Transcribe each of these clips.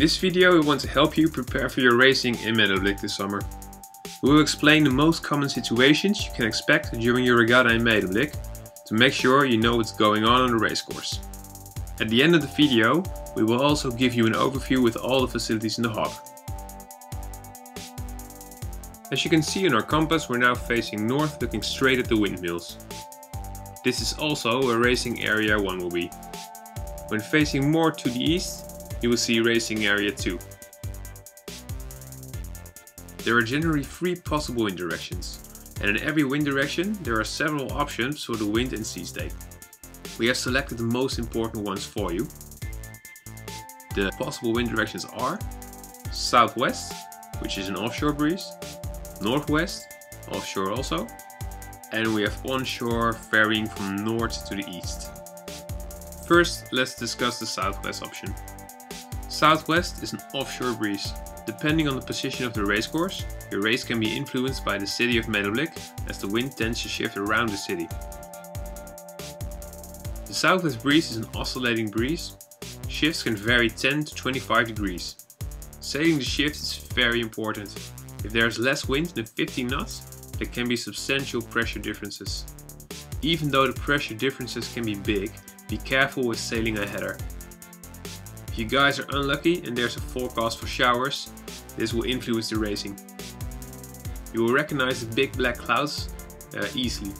this video we want to help you prepare for your racing in Medemblik this summer. We will explain the most common situations you can expect during your regatta in Medemblik to make sure you know what's going on the racecourse. At the end of the video we will also give you an overview with all the facilities in the harbour. As you can see on our compass, we're now facing north, looking straight at the windmills. This is also where racing area 1 will be. When facing more to the east, you will see racing area 2. There are generally 3 possible wind directions, and in every wind direction there are several options for the wind and sea state. We have selected the most important ones for you. The possible wind directions are southwest, which is an offshore breeze, northwest, offshore also, and we have onshore varying from north to the east. First, let's discuss the southwest option. Southwest is an offshore breeze. Depending on the position of the racecourse, your race can be influenced by the city of Medemblik as the wind tends to shift around the city. The southwest breeze is an oscillating breeze. Shifts can vary 10 to 25 degrees. Sailing the shift is very important. If there is less wind than 15 knots, there can be substantial pressure differences. Even though the pressure differences can be big, be careful with sailing a header. If you guys are unlucky and there's a forecast for showers, this will influence the racing. You will recognize the big black clouds easily.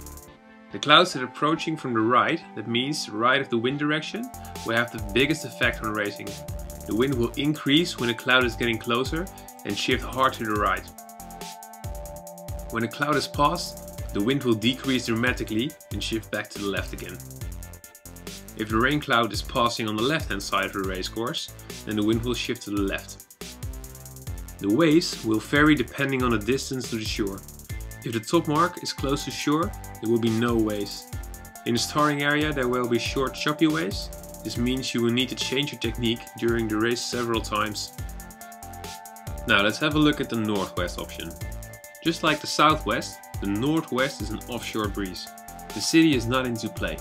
The clouds that are approaching from the right, that means the right of the wind direction, will have the biggest effect on racing. The wind will increase when a cloud is getting closer and shift hard to the right. When a cloud is past, the wind will decrease dramatically and shift back to the left again. If the rain cloud is passing on the left hand side of the racecourse, then the wind will shift to the left. The waves will vary depending on the distance to the shore. If the top mark is close to shore, there will be no waves. In the starting area there will be short choppy waves. This means you will need to change your technique during the race several times. Now let's have a look at the northwest option. Just like the southwest, the northwest is an offshore breeze. The city is not into play.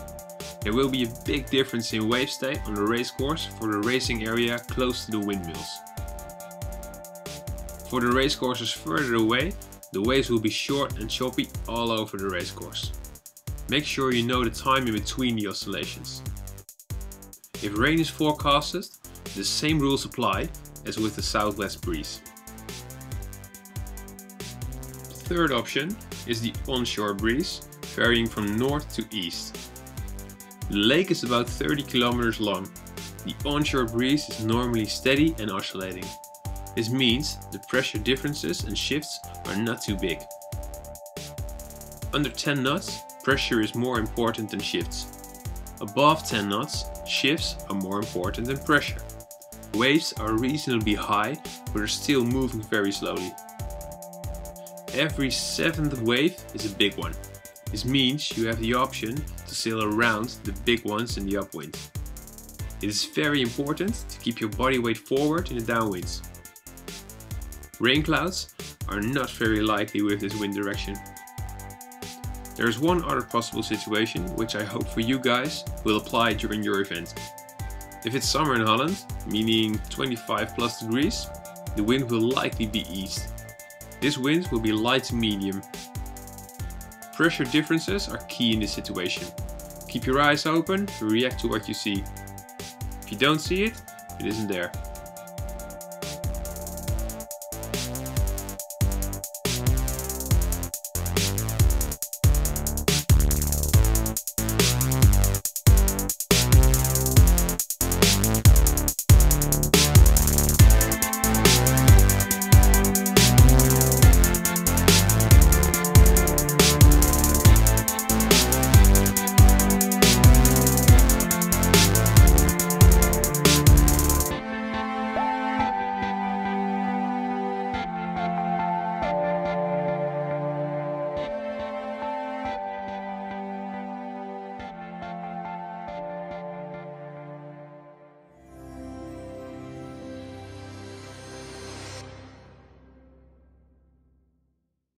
There will be a big difference in wave state on the racecourse for the racing area close to the windmills. For the racecourses further away, the waves will be short and choppy all over the racecourse. Make sure you know the time in between the oscillations. If rain is forecasted, the same rules apply as with the southwest breeze. The third option is the onshore breeze, varying from north to east. The lake is about 30 kilometers long. The onshore breeze is normally steady and oscillating. This means the pressure differences and shifts are not too big. Under 10 knots, pressure is more important than shifts. Above 10 knots, shifts are more important than pressure. Waves are reasonably high, but are still moving very slowly. Every 7th wave is a big one. This means you have the option to sail around the big ones in the upwind. It is very important to keep your body weight forward in the downwinds. Rain clouds are not very likely with this wind direction. There is one other possible situation which I hope for you guys will apply during your event. If it's summer in Holland, meaning 25 plus degrees, the wind will likely be east. This wind will be light to medium. Pressure differences are key in this situation. Keep your eyes open and react to what you see. If you don't see it, it isn't there.